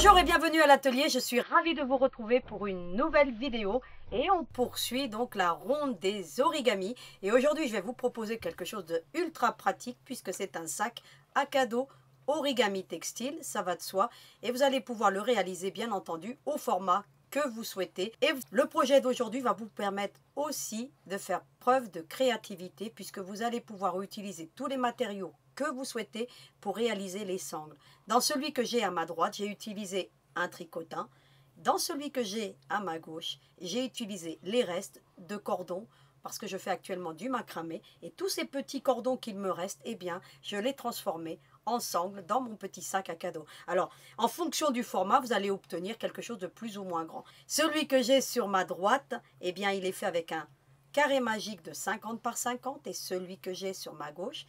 Bonjour et bienvenue à l'atelier, je suis ravie de vous retrouver pour une nouvelle vidéo et on poursuit donc la ronde des origamis et aujourd'hui je vais vous proposer quelque chose de ultra pratique puisque c'est un sac à cadeau origami textile, ça va de soi et vous allez pouvoir le réaliser bien entendu au format que vous souhaitez. Et le projet d'aujourd'hui va vous permettre aussi de faire preuve de créativité puisque vous allez pouvoir utiliser tous les matériaux que vous souhaitez pour réaliser les sangles. Dans celui que j'ai à ma droite, j'ai utilisé un tricotin. Dans celui que j'ai à ma gauche, j'ai utilisé les restes de cordons parce que je fais actuellement du macramé. Et tous ces petits cordons qu'il me reste, eh bien, je les transformés en sangles dans mon petit sac à cadeau. Alors, en fonction du format, vous allez obtenir quelque chose de plus ou moins grand. Celui que j'ai sur ma droite, eh bien, il est fait avec un carré magique de 50 par 50 et celui que j'ai sur ma gauche,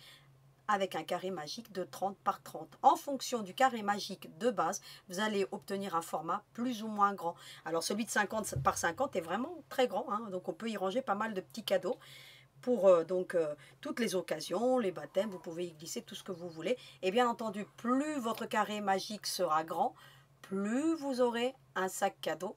avec un carré magique de 30 par 30. En fonction du carré magique de base, vous allez obtenir un format plus ou moins grand. Alors celui de 50 par 50 est vraiment très grand, hein, donc on peut y ranger pas mal de petits cadeaux pour toutes les occasions, les baptêmes, vous pouvez y glisser tout ce que vous voulez. Et bien entendu, plus votre carré magique sera grand, plus vous aurez un sac cadeau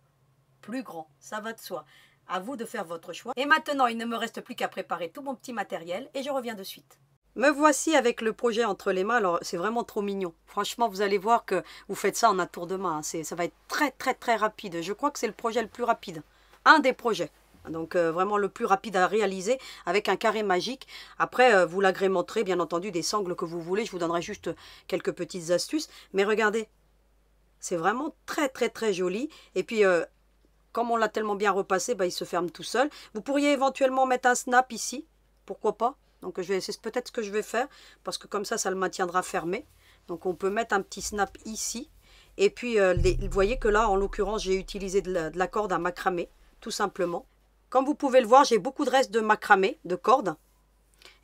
plus grand, ça va de soi. À vous de faire votre choix. Et maintenant, il ne me reste plus qu'à préparer tout mon petit matériel et je reviens de suite. Me voici avec le projet entre les mains, alors c'est vraiment trop mignon. Franchement, vous allez voir que vous faites ça en un tour de main. Hein. Ça va être très rapide. Je crois que c'est le projet le plus rapide. Un des projets. Donc vraiment le plus rapide à réaliser avec un carré magique. Après, vous l'agrémenterez bien entendu des sangles que vous voulez. Je vous donnerai juste quelques petites astuces. Mais regardez, c'est vraiment très joli. Et puis, comme on l'a tellement bien repassé, bah, il se ferme tout seul. Vous pourriez éventuellement mettre un snap ici. Pourquoi pas? Donc c'est peut-être ce que je vais faire, parce que comme ça le maintiendra fermé. Donc on peut mettre un petit snap ici. Et puis vous voyez que là, en l'occurrence, j'ai utilisé de la corde à macramé, tout simplement. Comme vous pouvez le voir, j'ai beaucoup de restes de macramé, de corde.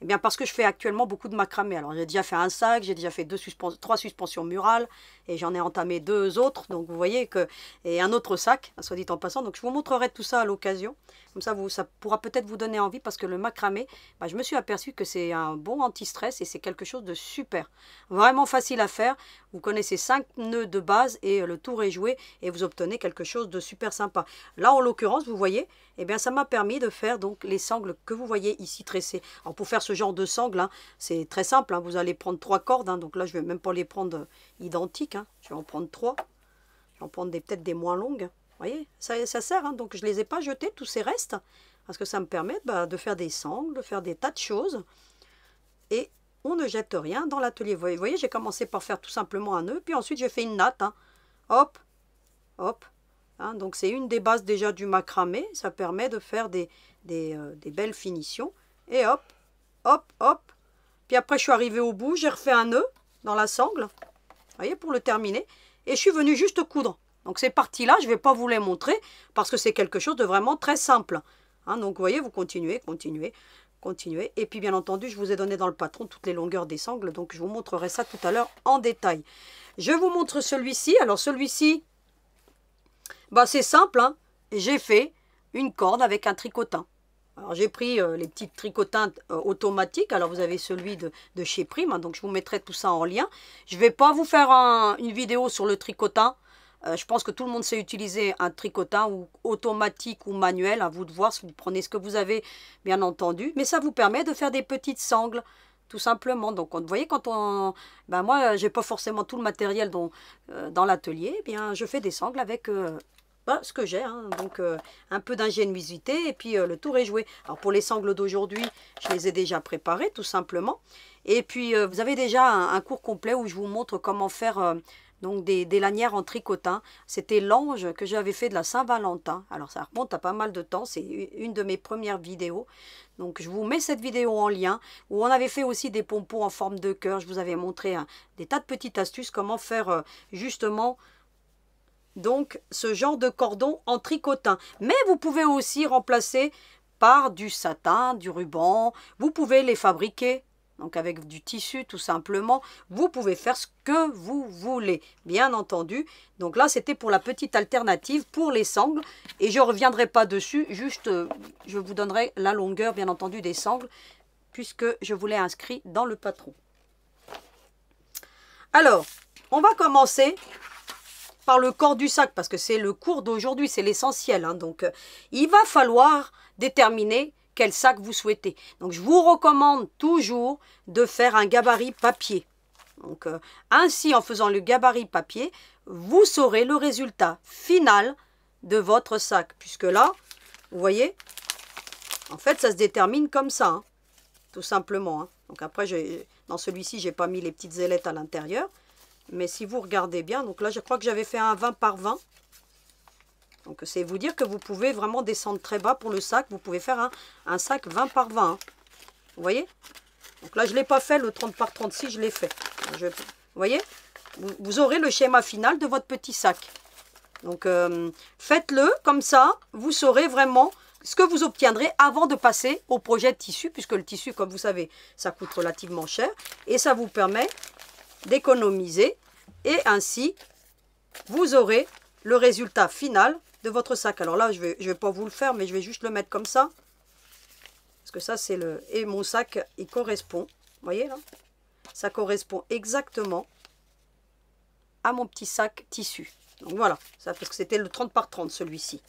Eh bien parce que je fais actuellement beaucoup de macramé. Alors j'ai déjà fait un sac, j'ai déjà fait 3 suspensions murales et j'en ai entamé 2 autres. Donc vous voyez que... Et un autre sac, soit dit en passant. Donc je vous montrerai tout ça à l'occasion. Comme ça pourra peut-être vous donner envie parce que le macramé, bah, je me suis aperçu que c'est un bon anti-stress et c'est quelque chose de super. Vraiment facile à faire. Vous connaissez 5 nœuds de base et le tour est joué et vous obtenez quelque chose de super sympa. Là en l'occurrence, vous voyez, eh bien ça m'a permis de faire donc les sangles que vous voyez ici tressées. Alors pour faire ce genre de sangles, hein, c'est très simple. Hein, vous allez prendre 3 cordes. Hein, donc là, je ne vais même pas les prendre identiques. Hein, je vais en prendre 3. Je vais en prendre peut-être des moins longues. Vous voyez, ça sert. Hein, donc je ne les ai pas jetés, tous ces restes. Parce que ça me permet de faire des sangles, de faire des tas de choses. Et on ne jette rien dans l'atelier. Vous voyez, j'ai commencé par faire tout simplement un nœud. Puis ensuite, j'ai fait une natte. Hein. Hop, hop. Hein, donc c'est une des bases déjà du macramé. Ça permet de faire des belles finitions. Et hop, hop, hop. Puis après, je suis arrivée au bout. J'ai refait un nœud dans la sangle. Vous voyez, pour le terminer. Et je suis venue juste coudre. Donc ces parties-là, je ne vais pas vous les montrer parce que c'est quelque chose de vraiment très simple. Hein, donc vous voyez, vous continuez. Et puis bien entendu, je vous ai donné dans le patron toutes les longueurs des sangles. Donc je vous montrerai ça tout à l'heure en détail. Je vous montre celui-ci. Alors celui-ci, bah, c'est simple. Hein. J'ai fait une corde avec un tricotin. Alors j'ai pris les petits tricotins automatiques. Alors vous avez celui de chez Prime. Hein, donc je vous mettrai tout ça en lien. Je ne vais pas vous faire une vidéo sur le tricotin. Je pense que tout le monde sait utiliser un tricotin ou automatique ou manuel. À vous de voir si vous prenez ce que vous avez, bien entendu. Mais ça vous permet de faire des petites sangles, tout simplement. Donc vous voyez, quand ben moi, j'ai pas forcément tout le matériel dans l'atelier. Eh bien, je fais des sangles avec ce que j'ai. Hein. Donc un peu d'ingéniosité et puis le tour est joué. Alors pour les sangles d'aujourd'hui, je les ai déjà préparées, tout simplement. Et puis vous avez déjà un cours complet où je vous montre comment faire... donc des lanières en tricotin. C'était l'ange que j'avais fait de la Saint-Valentin. Alors ça remonte à pas mal de temps. C'est une de mes premières vidéos. Donc je vous mets cette vidéo en lien. Où on avait fait aussi des pompons en forme de cœur. Je vous avais montré des tas de petites astuces. Comment faire justement donc ce genre de cordon en tricotin. Mais vous pouvez aussi remplacer par du satin, du ruban. Vous pouvez les fabriquer. Donc avec du tissu tout simplement, vous pouvez faire ce que vous voulez, bien entendu. Donc là, c'était pour la petite alternative pour les sangles. Et je ne reviendrai pas dessus, juste je vous donnerai la longueur, bien entendu, des sangles, puisque je vous l'ai inscrit dans le patron. Alors, on va commencer par le corps du sac, parce que c'est le cours d'aujourd'hui, c'est l'essentiel. Hein. Donc, il va falloir déterminer quel sac vous souhaitez. Donc, je vous recommande toujours de faire un gabarit papier. Donc, ainsi, en faisant le gabarit papier, vous saurez le résultat final de votre sac. Puisque là, vous voyez, en fait, ça se détermine comme ça, hein, tout simplement. Hein. Donc après, dans celui-ci, je n'ai pas mis les petites ailettes à l'intérieur. Mais si vous regardez bien, donc là, je crois que j'avais fait un 20 par 20. Donc, c'est vous dire que vous pouvez vraiment descendre très bas pour le sac. Vous pouvez faire un sac 20 par 20. Hein. Vous voyez? Donc là, je ne l'ai pas fait, le 30 par 36, je l'ai fait. Vous voyez? Vous aurez le schéma final de votre petit sac. Donc, faites-le comme ça. Vous saurez vraiment ce que vous obtiendrez avant de passer au projet de tissu. Puisque le tissu, comme vous savez, ça coûte relativement cher. Et ça vous permet d'économiser. Et ainsi, vous aurez le résultat final de votre sac. Alors là, je vais pas vous le faire, mais je vais juste le mettre comme ça. Parce que ça, c'est le... Et mon sac, il correspond. Vous voyez là? Ça correspond exactement à mon petit sac tissu. Donc voilà, ça, parce que c'était le 30 par 30 celui-ci.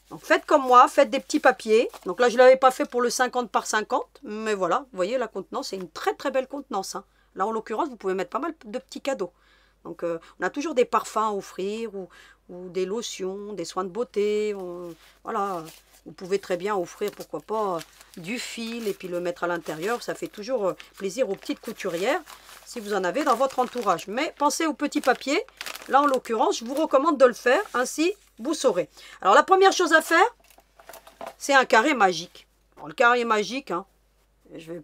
Donc faites comme moi, faites des petits papiers. Donc là, je ne l'avais pas fait pour le 50 par 50. Mais voilà, vous voyez, la contenance, c'est une très très belle contenance. Hein. Là, en l'occurrence, vous pouvez mettre pas mal de petits cadeaux. Donc, on a toujours des parfums à offrir ou des lotions, des soins de beauté. Voilà, vous pouvez très bien offrir, pourquoi pas, du fil et puis le mettre à l'intérieur. Ça fait toujours plaisir aux petites couturières si vous en avez dans votre entourage. Mais pensez aux petits papiers. Là, en l'occurrence, je vous recommande de le faire. Ainsi, vous saurez. Alors, la première chose à faire, c'est un carré magique. Alors, le carré magique, hein, je vais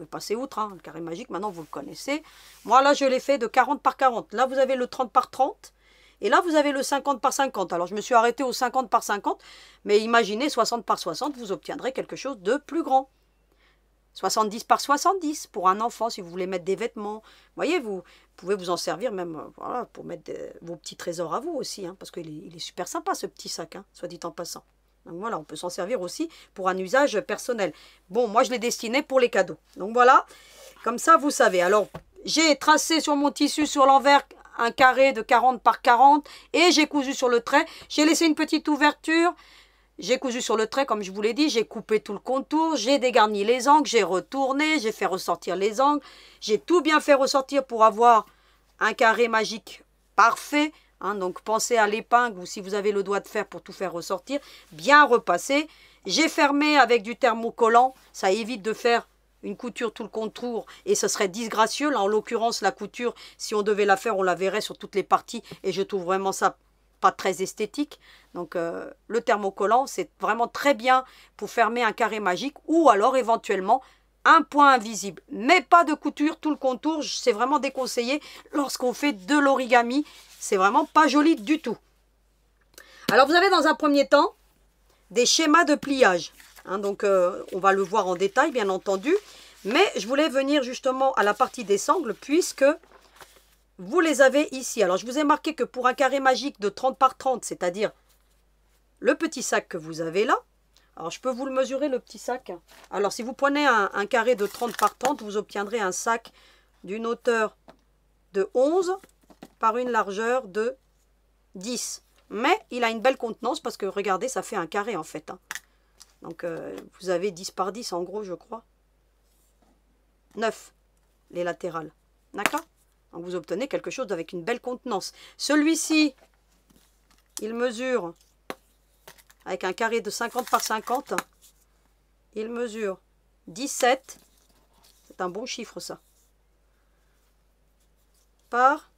passer outre, hein. Le carré magique, maintenant vous le connaissez. Moi là je l'ai fait de 40 par 40. Là vous avez le 30 par 30. Et là vous avez le 50 par 50. Alors je me suis arrêtée au 50 par 50. Mais imaginez 60 par 60, vous obtiendrez quelque chose de plus grand. 70 par 70 pour un enfant si vous voulez mettre des vêtements. Vous voyez, vous pouvez vous en servir même voilà, pour mettre vos petits trésors à vous aussi. Hein, parce qu'il est super sympa ce petit sac, hein, soit dit en passant. Donc voilà, on peut s'en servir aussi pour un usage personnel. Bon, moi je l'ai destiné pour les cadeaux. Donc voilà, comme ça vous savez. Alors, j'ai tracé sur mon tissu sur l'envers un carré de 40 par 40 et j'ai cousu sur le trait. J'ai laissé une petite ouverture. J'ai cousu sur le trait, comme je vous l'ai dit. J'ai coupé tout le contour. J'ai dégarni les angles. J'ai retourné. J'ai fait ressortir les angles. J'ai tout bien fait ressortir pour avoir un carré magique parfait. Hein, donc pensez à l'épingle ou si vous avez le doigt de fer pour tout faire ressortir. Bien repasser. J'ai fermé avec du thermocollant. Ça évite de faire une couture tout le contour et ce serait disgracieux. Là en l'occurrence la couture, si on devait la faire, on la verrait sur toutes les parties. Et je trouve vraiment ça pas très esthétique. Donc le thermocollant, c'est vraiment très bien pour fermer un carré magique ou alors éventuellement un point invisible. Mais pas de couture tout le contour. C'est vraiment déconseillé lorsqu'on fait de l'origami. C'est vraiment pas joli du tout. Alors vous avez dans un premier temps des schémas de pliage. Hein, donc on va le voir en détail bien entendu. Mais je voulais venir justement à la partie des sangles puisque vous les avez ici. Alors je vous ai marqué que pour un carré magique de 30 par 30, c'est-à-dire le petit sac que vous avez là. Alors je peux vous le mesurer le petit sac. Alors si vous prenez un carré de 30 par 30, vous obtiendrez un sac d'une hauteur de 11 par une largeur de 10. Mais il a une belle contenance parce que regardez, ça fait un carré en fait. Hein. Donc vous avez 10 par 10 en gros je crois. 9 les latérales. D'accord? Donc vous obtenez quelque chose avec une belle contenance. Celui-ci, il mesure avec un carré de 50 par 50. Il mesure 17. C'est un bon chiffre ça. Par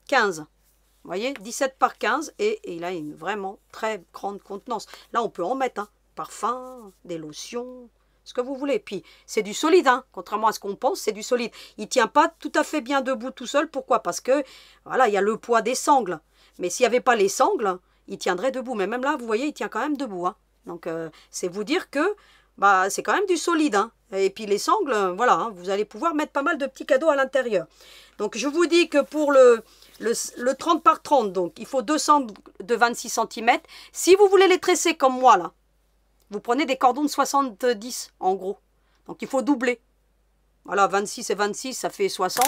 15. Vous voyez, 17 par 15 et il a une vraiment très grande contenance. Là, on peut en mettre, hein, parfum, des lotions, ce que vous voulez. Puis, c'est du solide, hein, contrairement à ce qu'on pense, c'est du solide. Il ne tient pas tout à fait bien debout tout seul. Pourquoi? Parce que, voilà, il y a le poids des sangles. Mais s'il n'y avait pas les sangles, il tiendrait debout. Mais même là, vous voyez, il tient quand même debout. Hein. Donc, c'est vous dire que bah, c'est quand même du solide. Hein. Et puis, les sangles, voilà, hein, vous allez pouvoir mettre pas mal de petits cadeaux à l'intérieur. Donc, je vous dis que pour le 30 par 30, donc, il faut 2 sangles de 26 cm. Si vous voulez les tresser comme moi, là, vous prenez des cordons de 70, en gros. Donc, il faut doubler. Voilà, 26 et 26, ça fait 60.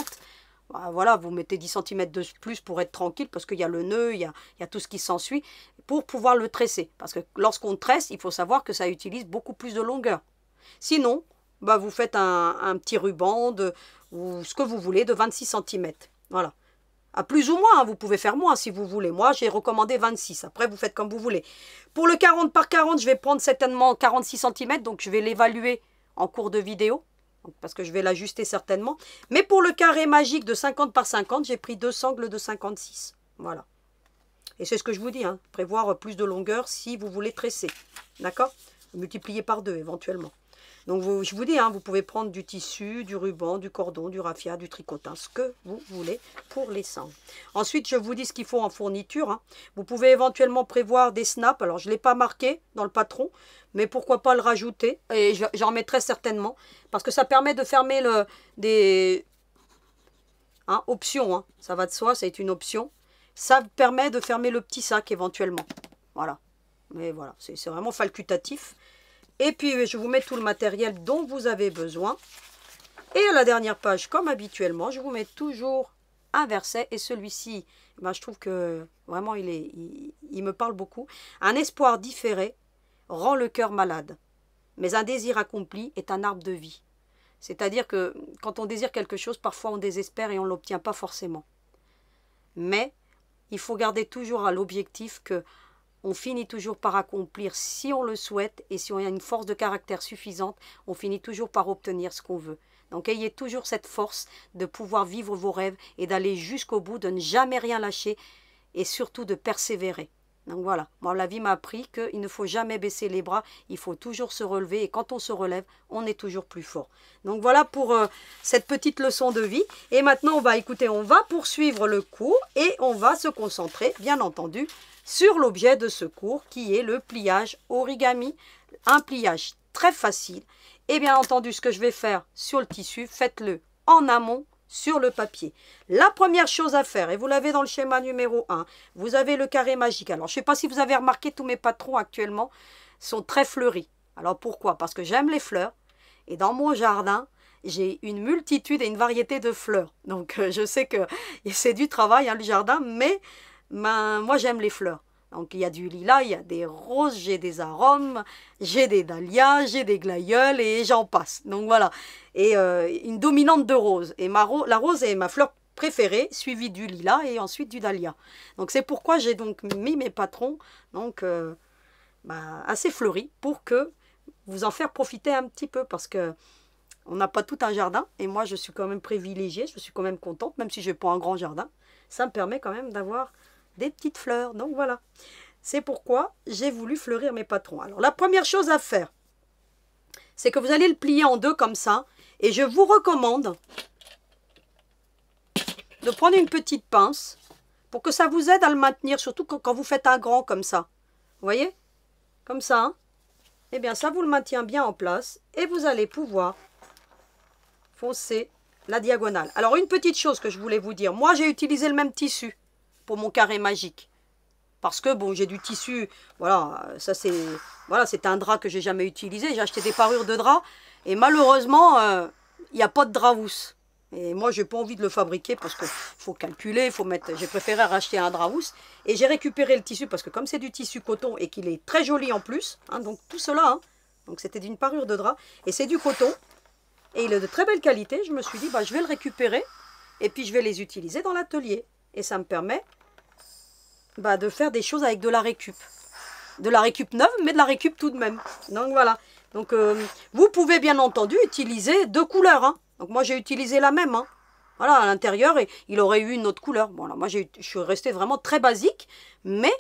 Voilà, vous mettez 10 cm de plus pour être tranquille, parce qu'il y a le nœud, il y a tout ce qui s'ensuit, pour pouvoir le tresser. Parce que lorsqu'on tresse, il faut savoir que ça utilise beaucoup plus de longueur. Sinon, bah, vous faites un petit ruban ou ce que vous voulez de 26 cm. Voilà. À plus ou moins, hein, vous pouvez faire moins si vous voulez. Moi, j'ai recommandé 26. Après, vous faites comme vous voulez. Pour le 40 par 40, je vais prendre certainement 46 cm. Donc, je vais l'évaluer en cours de vidéo. Parce que je vais l'ajuster certainement. Mais pour le carré magique de 50 par 50, j'ai pris deux sangles de 56. Voilà. Et c'est ce que je vous dis. Hein, prévoir plus de longueur si vous voulez tresser. D'accord? Multiplier par 2 éventuellement. Donc, je vous dis, hein, vous pouvez prendre du tissu, du ruban, du cordon, du raffia, du tricotin, ce que vous voulez pour les sangles. Ensuite, je vous dis ce qu'il faut en fourniture. Hein. Vous pouvez éventuellement prévoir des snaps. Alors, je ne l'ai pas marqué dans le patron, mais pourquoi pas le rajouter. Et j'en mettrai certainement, parce que ça permet de fermer des options. Hein. Ça va de soi, c'est une option. Ça permet de fermer le petit sac éventuellement. Voilà. Mais voilà, c'est vraiment facultatif. Et puis, je vous mets tout le matériel dont vous avez besoin. Et à la dernière page, comme habituellement, je vous mets toujours un verset. Et celui-ci, ben, je trouve que vraiment, il me parle beaucoup. Un espoir différé rend le cœur malade. Mais un désir accompli est un arbre de vie. C'est-à-dire que quand on désire quelque chose, parfois on désespère et on ne l'obtient pas forcément. Mais il faut garder toujours à l'objectif que on finit toujours par accomplir si on le souhaite et si on a une force de caractère suffisante, on finit toujours par obtenir ce qu'on veut. Donc ayez toujours cette force de pouvoir vivre vos rêves et d'aller jusqu'au bout, de ne jamais rien lâcher et surtout de persévérer. Donc voilà, moi la vie m'a appris qu'il ne faut jamais baisser les bras, il faut toujours se relever et quand on se relève, on est toujours plus fort. Donc voilà pour cette petite leçon de vie. Et maintenant, on va poursuivre le cours et on va se concentrer, bien entendu, sur l'objet de ce cours qui est le pliage origami, un pliage très facile. Et bien entendu, ce que je vais faire sur le tissu, faites-le en amont sur le papier. La première chose à faire, et vous l'avez dans le schéma numéro 1, vous avez le carré magique. Alors, je ne sais pas si vous avez remarqué, tous mes patrons actuellement sont très fleuris. Alors, pourquoi? Parce que j'aime les fleurs. Et dans mon jardin, j'ai une multitude et une variété de fleurs. Donc, je sais que c'est du travail, hein, le jardin, mais moi, j'aime les fleurs. Donc, il y a du lilas, il y a des roses, j'ai des arômes, j'ai des dahlias, j'ai des glaïeuls et j'en passe. Donc, voilà. Et une dominante de rose. Et la rose est ma fleur préférée, suivie du lilas et ensuite du dahlia. Donc, c'est pourquoi j'ai donc mis mes patrons donc, assez fleuris pour que vous en faire profiter un petit peu parce que on n'a pas tout un jardin. Et moi, je suis quand même privilégiée, je suis quand même contente, même si je n'ai pas un grand jardin. Ça me permet quand même d'avoir des petites fleurs. Donc voilà, c'est pourquoi j'ai voulu fleurir mes patrons. Alors la première chose à faire, c'est que vous allez le plier en deux comme ça. Et je vous recommande de prendre une petite pince pour que ça vous aide à le maintenir, surtout quand vous faites un grand comme ça. Vous voyez? Comme ça. Hein? Eh bien ça vous le maintient bien en place et vous allez pouvoir foncer la diagonale. Alors une petite chose que je voulais vous dire, moi j'ai utilisé le même tissu pour mon carré magique. Parce que bon, j'ai du tissu, voilà, ça c'est, voilà, c'est un drap que j'ai jamais utilisé. J'ai acheté des parures de drap et malheureusement, il n'y a pas de drap housse. Et moi, j'ai pas envie de le fabriquer parce qu'il faut calculer, il faut mettre. J'ai préféré racheter un drap housse et j'ai récupéré le tissu parce que comme c'est du tissu coton et qu'il est très joli en plus, hein, donc tout cela, hein, donc c'était d'une parure de drap et c'est du coton et il est de très belle qualité. Je me suis dit, bah, je vais le récupérer et puis je vais les utiliser dans l'atelier et ça me permet de faire des choses avec de la récup. De la récup neuve, mais de la récup tout de même. Donc voilà. Donc vous pouvez bien entendu utiliser deux couleurs. Hein. Donc moi j'ai utilisé la même. Hein. Voilà, à l'intérieur, il aurait eu une autre couleur. Bon, là, moi je suis restée vraiment très basique, mais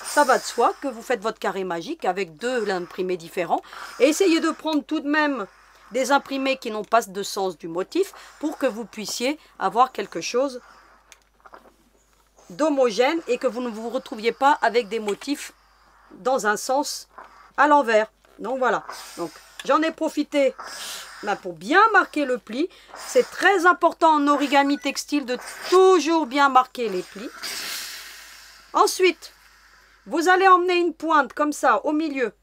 ça va de soi que vous faites votre carré magique avec deux imprimés différents. Et essayez de prendre tout de même des imprimés qui n'ont pas de sens du motif pour que vous puissiez avoir quelque chose d'homogène et que vous ne vous retrouviez pas avec des motifs dans un sens à l'envers. Donc voilà, donc j'en ai profité pour bien marquer le pli. C'est très important en origami textile de toujours bien marquer les plis. Ensuite, vous allez emmener une pointe comme ça au milieu.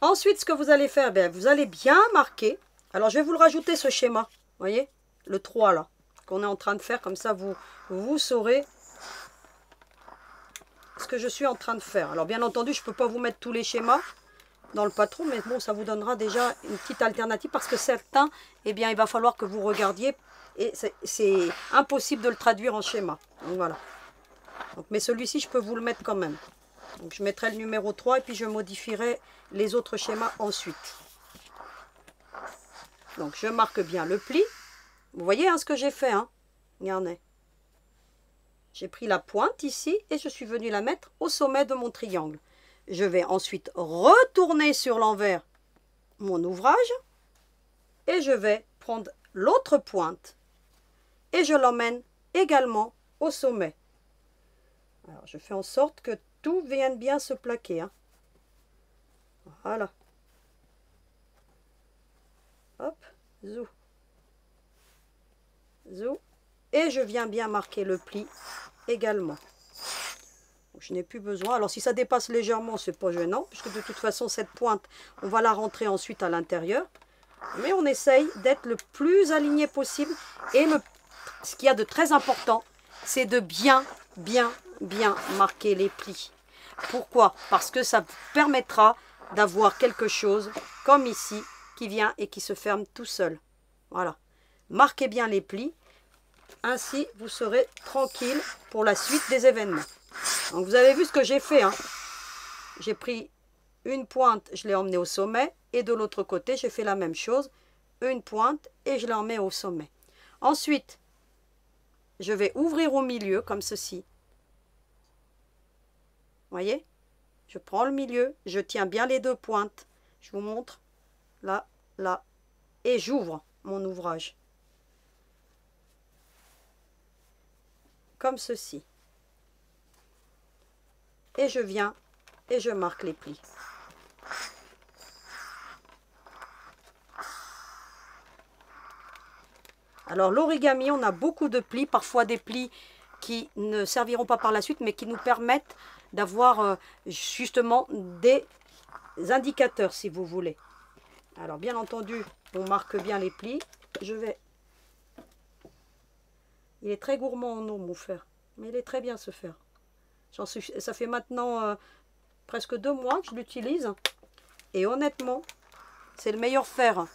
Ensuite, ce que vous allez faire, vous allez bien marquer. Alors je vais vous le rajouter ce schéma, vous voyez, le 3 là. qu'on est en train de faire. Comme ça, vous saurez ce que je suis en train de faire. Alors, bien entendu, je ne peux pas vous mettre tous les schémas dans le patron, mais bon, ça vous donnera déjà une petite alternative parce que certains, eh bien, il va falloir que vous regardiez et c'est impossible de le traduire en schéma. Donc, voilà. Donc, mais celui-ci, je peux vous le mettre quand même. Donc, je mettrai le numéro 3 et puis je modifierai les autres schémas ensuite. Donc, je marque bien le pli. Vous voyez hein, ce que j'ai fait, hein? Regardez. J'ai pris la pointe ici et je suis venue la mettre au sommet de mon triangle. Je vais ensuite retourner sur l'envers mon ouvrage et je vais prendre l'autre pointe et je l'emmène également au sommet. Alors, je fais en sorte que tout vienne bien se plaquer. Hein. Voilà. Hop, zou. Zou. Et je viens bien marquer le pli également. Donc, je n'ai plus besoin. Alors, si ça dépasse légèrement, c'est pas gênant, puisque de toute façon, cette pointe, on va la rentrer ensuite à l'intérieur. Mais on essaye d'être le plus aligné possible. Et ce qu'il y a de très important, c'est de bien marquer les plis. Pourquoi? Parce que ça permettra d'avoir quelque chose comme ici qui vient et qui se ferme tout seul. Voilà. Marquez bien les plis. Ainsi, vous serez tranquille pour la suite des événements. Donc, vous avez vu ce que j'ai fait. Hein. J'ai pris une pointe, je l'ai emmenée au sommet. Et de l'autre côté, j'ai fait la même chose. Une pointe et je l'emmène au sommet. Ensuite, je vais ouvrir au milieu comme ceci. Voyez? Je prends le milieu, je tiens bien les deux pointes. Je vous montre. Là, là. Et j'ouvre mon ouvrage. Comme ceci. Et je viens et je marque les plis. Alors l'origami, on a beaucoup de plis, parfois des plis qui ne serviront pas par la suite, mais qui nous permettent d'avoir justement des indicateurs, si vous voulez. Alors bien entendu, on marque bien les plis. Il est très gourmand en eau, mon fer, mais il est très bien ce fer. Ça fait maintenant presque 2 mois que je l'utilise. Et honnêtement, c'est le meilleur fer.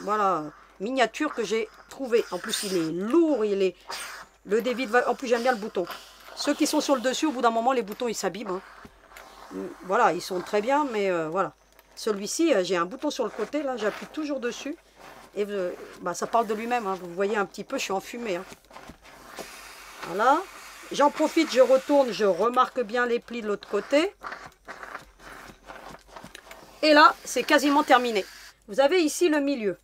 Voilà, miniature que j'ai trouvé. En plus, il est lourd, le débit en plus, j'aime bien le bouton. Ceux qui sont sur le dessus, au bout d'un moment, les boutons, ils s'abîment. Hein. Voilà, ils sont très bien, mais voilà. Celui-ci, j'ai un bouton sur le côté, là, j'appuie toujours dessus. Et ça parle de lui-même. Hein. Vous voyez un petit peu, je suis enfumée. Hein. Voilà. J'en profite, je retourne, je remarque bien les plis de l'autre côté. Et là, c'est quasiment terminé. Vous avez ici le milieu.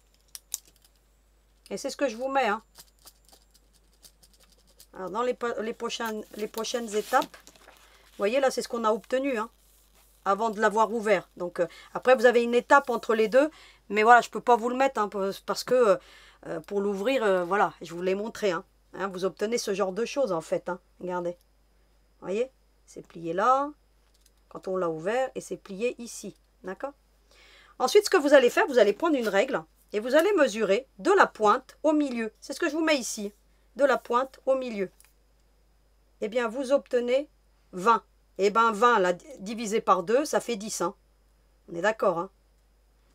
Et c'est ce que je vous mets. Hein. Alors, dans les prochaines étapes, vous voyez, là, c'est ce qu'on a obtenu. Hein, avant de l'avoir ouvert. Donc, après, vous avez une étape entre les deux. Mais voilà, je ne peux pas vous le mettre. Hein, parce que pour l'ouvrir, voilà, je vous l'ai montré. Hein. Hein, vous obtenez ce genre de choses, en fait. Hein. Regardez. Vous voyez, c'est plié là, quand on l'a ouvert, et c'est plié ici. D'accord? Ensuite, ce que vous allez faire, vous allez prendre une règle, et vous allez mesurer de la pointe au milieu. C'est ce que je vous mets ici. De la pointe au milieu. Eh bien, vous obtenez 20. Eh bien, 20, là, divisé par 2, ça fait 10. Hein. On est d'accord, hein?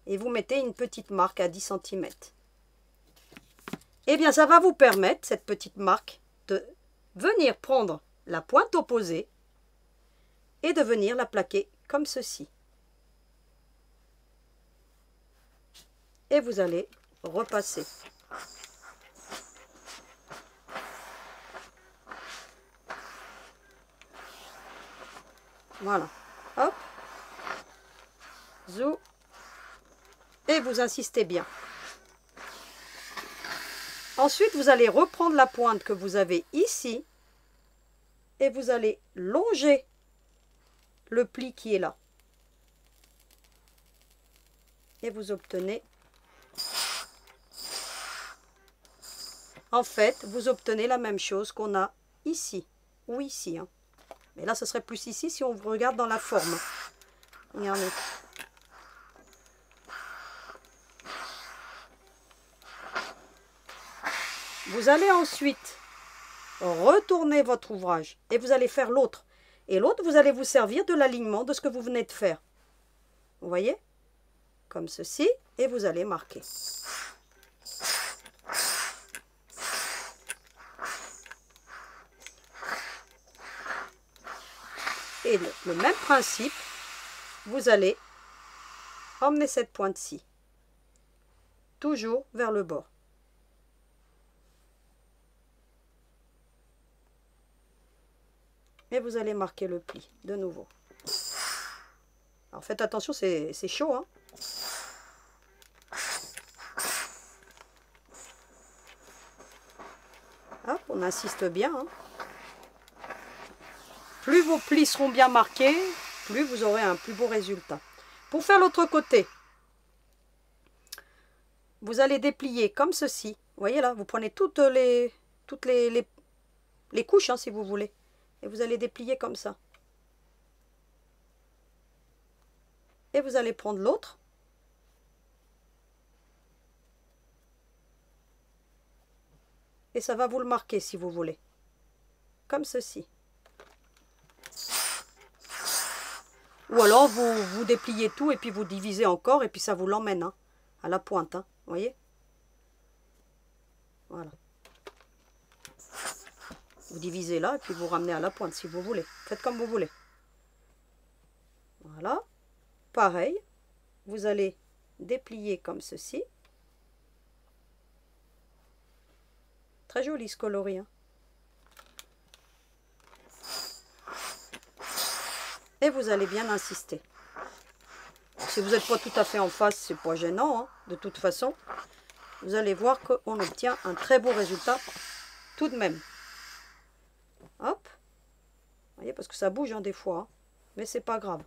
Et vous mettez une petite marque à 10 cm. Eh bien, ça va vous permettre, cette petite marque, de venir prendre la pointe opposée et de venir la plaquer comme ceci. Et vous allez repasser. Voilà. Hop. Zou. Et vous insistez bien. Ensuite, vous allez reprendre la pointe que vous avez ici et vous allez longer le pli qui est là. Et vous obtenez, en fait, vous obtenez la même chose qu'on a ici ou ici. Hein. Mais là, ce serait plus ici si on regarde dans la forme. Regardez. Vous allez ensuite retourner votre ouvrage et vous allez faire l'autre. Et l'autre, vous allez vous servir de l'alignement de ce que vous venez de faire. Vous voyez? Comme ceci. Et vous allez marquer. Et le même principe, vous allez emmener cette pointe-ci. Toujours vers le bord. Et vous allez marquer le pli de nouveau. Alors faites attention, c'est chaud, hein. Hop, on insiste bien, hein. Plus vos plis seront bien marqués, plus vous aurez un plus beau résultat. Pour faire l'autre côté, vous allez déplier comme ceci. Vous voyez là, vous prenez toutes les couches, hein, si vous voulez. Et vous allez déplier comme ça. Et vous allez prendre l'autre. Et ça va vous le marquer si vous voulez. Comme ceci. Ou alors vous dépliez tout et puis vous divisez encore et puis ça vous l'emmène, hein, à la pointe. Hein, vous voyez? Voilà. Vous divisez là et puis vous ramenez à la pointe si vous voulez. Faites comme vous voulez. Voilà. Pareil. Vous allez déplier comme ceci. Très joli ce coloris. Hein. Et vous allez bien insister. Si vous n'êtes pas tout à fait en face, c'est pas gênant. Hein. De toute façon, vous allez voir qu'on obtient un très beau résultat tout de même. Hop. Vous voyez, parce que ça bouge hein, des fois. Hein. Mais c'est pas grave.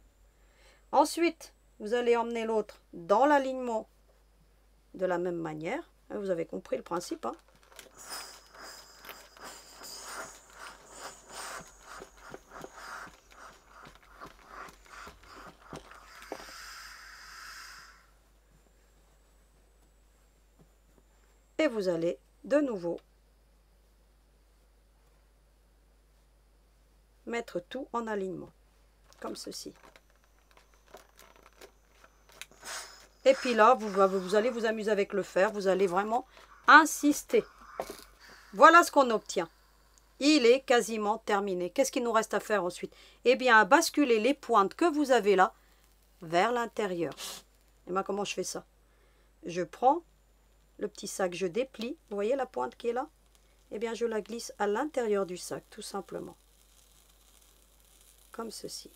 Ensuite, vous allez emmener l'autre dans l'alignement de la même manière. Vous avez compris le principe. Hein. Et vous allez de nouveau mettre tout en alignement, comme ceci. Et puis là, vous allez vous amuser avec le fer, vous allez vraiment insister. Voilà ce qu'on obtient. Il est quasiment terminé. Qu'est-ce qu'il nous reste à faire ensuite? Eh bien, à basculer les pointes que vous avez là vers l'intérieur. Et bien, comment je fais ça? Je prends le petit sac, je déplie. Vous voyez la pointe qui est là? Eh bien, je la glisse à l'intérieur du sac, tout simplement. Comme ceci.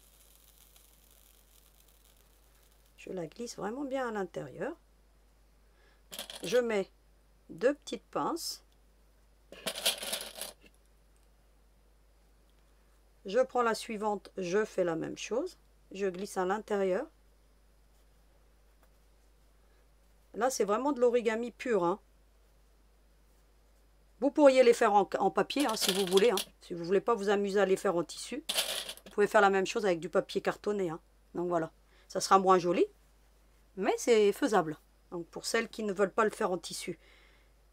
Je la glisse vraiment bien à l'intérieur. Je mets 2 petites pinces. Je prends la suivante, je fais la même chose. Je glisse à l'intérieur. Là, c'est vraiment de l'origami pur. Hein. Vous pourriez les faire en papier, hein, si vous voulez. Hein. Si vous ne voulez pas vous amuser à les faire en tissu, vous pouvez faire la même chose avec du papier cartonné. Hein. Donc voilà, ça sera moins joli, mais c'est faisable. Donc pour celles qui ne veulent pas le faire en tissu.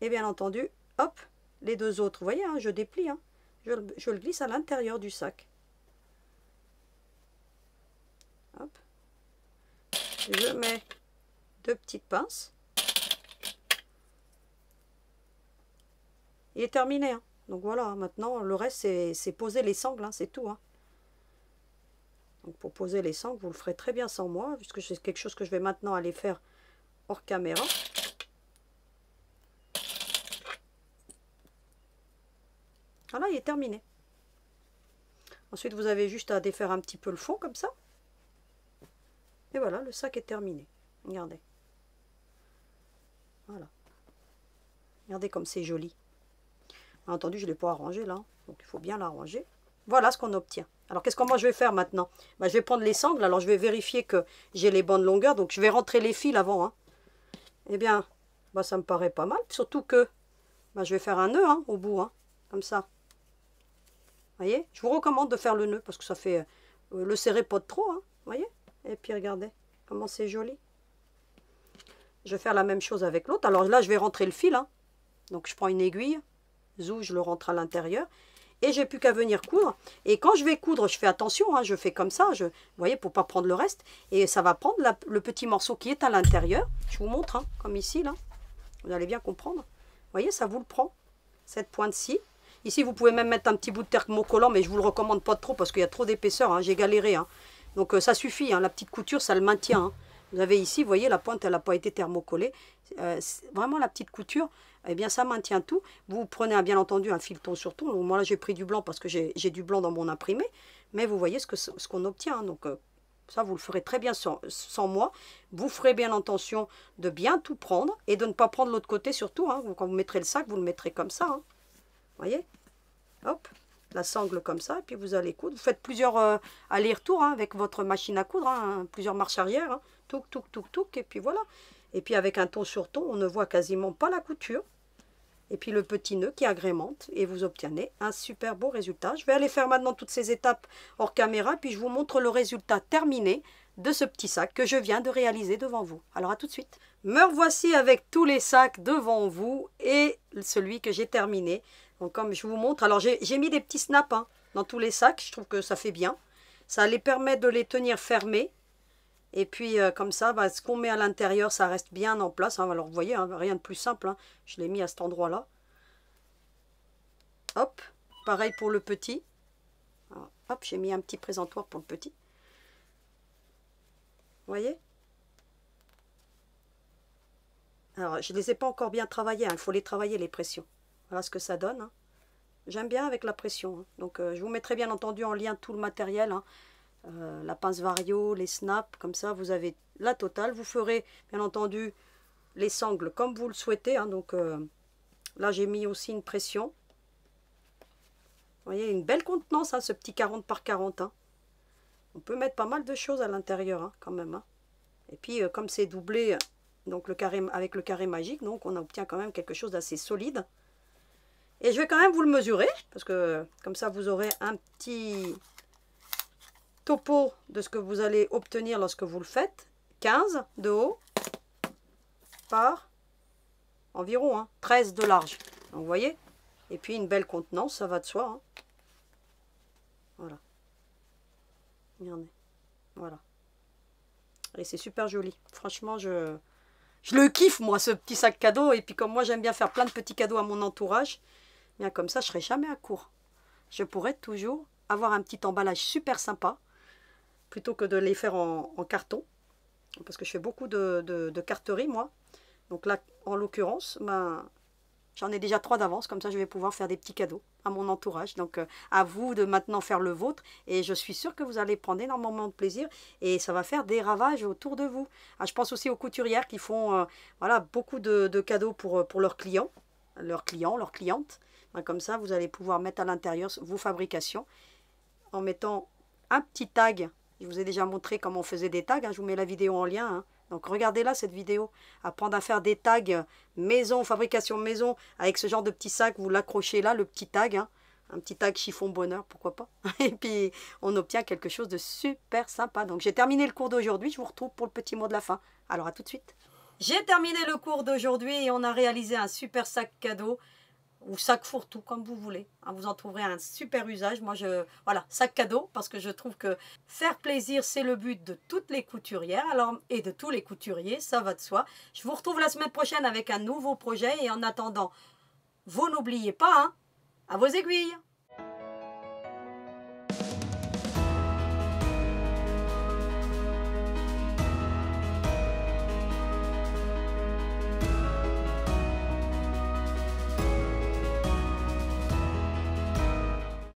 Et bien entendu, hop, les deux autres, vous voyez, hein, je déplie. Hein. Je le glisse à l'intérieur du sac. Hop. Je mets 2 petites pinces. Il est terminé. Hein. Donc voilà, hein, maintenant le reste c'est poser les sangles, hein, c'est tout. Hein. Donc pour poser les sangles, vous le ferez très bien sans moi, puisque c'est quelque chose que je vais maintenant aller faire hors caméra. Voilà, il est terminé. Ensuite, vous avez juste à défaire un petit peu le fond comme ça. Et voilà, le sac est terminé. Regardez. Voilà. Regardez comme c'est joli. Bien entendu, je ne l'ai pas arrangé là. Donc, il faut bien l'arranger. Voilà ce qu'on obtient. Alors, qu'est-ce que moi je vais faire maintenant? Je vais prendre les sangles. Alors, je vais vérifier que j'ai les bonnes longueurs. Donc, je vais rentrer les fils avant. Hein. Eh bien, ça me paraît pas mal. Surtout que je vais faire un nœud au bout. Hein, comme ça. Vous voyez? Je vous recommande de faire le nœud parce que ça fait... le serrez pas de trop. Hein, vous voyez? Et puis, regardez comment c'est joli. Je vais faire la même chose avec l'autre. Alors là, je vais rentrer le fil. Hein. Donc, je prends une aiguille. zou, je le rentre à l'intérieur. Et j'ai plus qu'à venir coudre. Et quand je vais coudre, je fais attention, hein, je fais comme ça, vous voyez, pour ne pas prendre le reste. Et ça va prendre le petit morceau qui est à l'intérieur. Je vous montre, hein, comme ici, là. Vous allez bien comprendre. Vous voyez, ça vous le prend, cette pointe-ci. Ici, vous pouvez même mettre un petit bout de thermocollant, mais je ne vous le recommande pas trop parce qu'il y a trop d'épaisseur, hein, j'ai galéré. Hein. Donc ça suffit, hein, la petite couture, ça le maintient. Hein. Vous avez ici, vous voyez, la pointe, elle n'a pas été thermocollée. Vraiment, la petite couture, eh bien, ça maintient tout. Vous prenez, bien entendu, un fileton sur ton. Donc, moi, là, j'ai pris du blanc parce que j'ai du blanc dans mon imprimé. Mais vous voyez ce qu'on obtient. Hein. Donc, ça, vous le ferez très bien sans moi. Vous ferez bien attention de bien tout prendre et de ne pas prendre l'autre côté surtout. Hein. Quand vous mettrez le sac, vous le mettrez comme ça. Hein. Vous voyez? Hop, la sangle comme ça. Et puis, vous allez coudre. Vous faites plusieurs allers-retours hein, avec votre machine à coudre. Hein, plusieurs marches arrière. Hein. Touc, touc, touc, touc. Et puis, voilà. Et puis, avec un ton sur ton, on ne voit quasiment pas la couture. Et puis, le petit nœud qui agrémente. Et vous obtenez un super beau résultat. Je vais aller faire maintenant toutes ces étapes hors caméra. Puis, je vous montre le résultat terminé de ce petit sac que je viens de réaliser devant vous. Alors, à tout de suite. Me revoici avec tous les sacs devant vous et celui que j'ai terminé. Donc, comme je vous montre, alors j'ai mis des petits snaps hein, dans tous les sacs. Je trouve que ça fait bien. Ça les permet de les tenir fermés. Et puis, comme ça, bah, ce qu'on met à l'intérieur, ça reste bien en place. Hein. Alors, vous voyez, hein, rien de plus simple. Hein. Je l'ai mis à cet endroit-là. Hop, pareil pour le petit. Alors, hop, j'ai mis un petit présentoir pour le petit. Vous voyez? Alors, je ne les ai pas encore bien travaillés. Il faut les travailler, les pressions. Voilà ce que ça donne. Hein. J'aime bien avec la pression. Hein. Donc, je vous mettrai bien entendu en lien tout le matériel. Hein. La pince Vario, les snaps, comme ça, vous avez la totale. Vous ferez, bien entendu, les sangles comme vous le souhaitez. Hein. Donc, là, j'ai mis aussi une pression. Vous voyez, une belle contenance, hein, ce petit 40 par 40. Hein. On peut mettre pas mal de choses à l'intérieur, hein, quand même. Hein. Et puis, comme c'est doublé donc avec le carré magique, donc on obtient quand même quelque chose d'assez solide. Et je vais quand même vous le mesurer, parce que comme ça, vous aurez un petit topo de ce que vous allez obtenir lorsque vous le faites. 15 de haut par environ hein, 13 de large. Donc, vous voyez. Et puis, une belle contenance, ça va de soi. Hein. Voilà. Regardez. Voilà. Et c'est super joli. Franchement, je le kiffe, moi, ce petit sac cadeau. Et puis, comme moi, j'aime bien faire plein de petits cadeaux à mon entourage, bien comme ça, je ne serai jamais à court. Je pourrais toujours avoir un petit emballage super sympa, plutôt que de les faire en carton. Parce que je fais beaucoup de carterie, moi. Donc là, en l'occurrence, ben, j'en ai déjà 3 d'avance. Comme ça, je vais pouvoir faire des petits cadeaux à mon entourage. Donc, à vous de maintenant faire le vôtre. Et je suis sûre que vous allez prendre énormément de plaisir. Et ça va faire des ravages autour de vous. Ah, je pense aussi aux couturières qui font voilà, beaucoup de cadeaux pour leurs clients, leurs clientes. Ben, comme ça, vous allez pouvoir mettre à l'intérieur vos fabrications en mettant un petit tag. Je vous ai déjà montré comment on faisait des tags. Hein. Je vous mets la vidéo en lien. Hein. Donc, regardez là cette vidéo. Apprendre à faire des tags maison, fabrication maison. Avec ce genre de petit sac, vous l'accrochez là, le petit tag. Hein. Un petit tag chiffon bonheur, pourquoi pas. Et puis, on obtient quelque chose de super sympa. Donc, j'ai terminé le cours d'aujourd'hui. Je vous retrouve pour le petit mot de la fin. Alors, à tout de suite. J'ai terminé le cours d'aujourd'hui et on a réalisé un super sac cadeau. Ou sac fourre-tout, comme vous voulez. Vous en trouverez un super usage. Moi, voilà, sac cadeau, parce que je trouve que faire plaisir, c'est le but de toutes les couturières et de tous les couturiers, ça va de soi. Je vous retrouve la semaine prochaine avec un nouveau projet. Et en attendant, vous n'oubliez pas, hein, à vos aiguilles.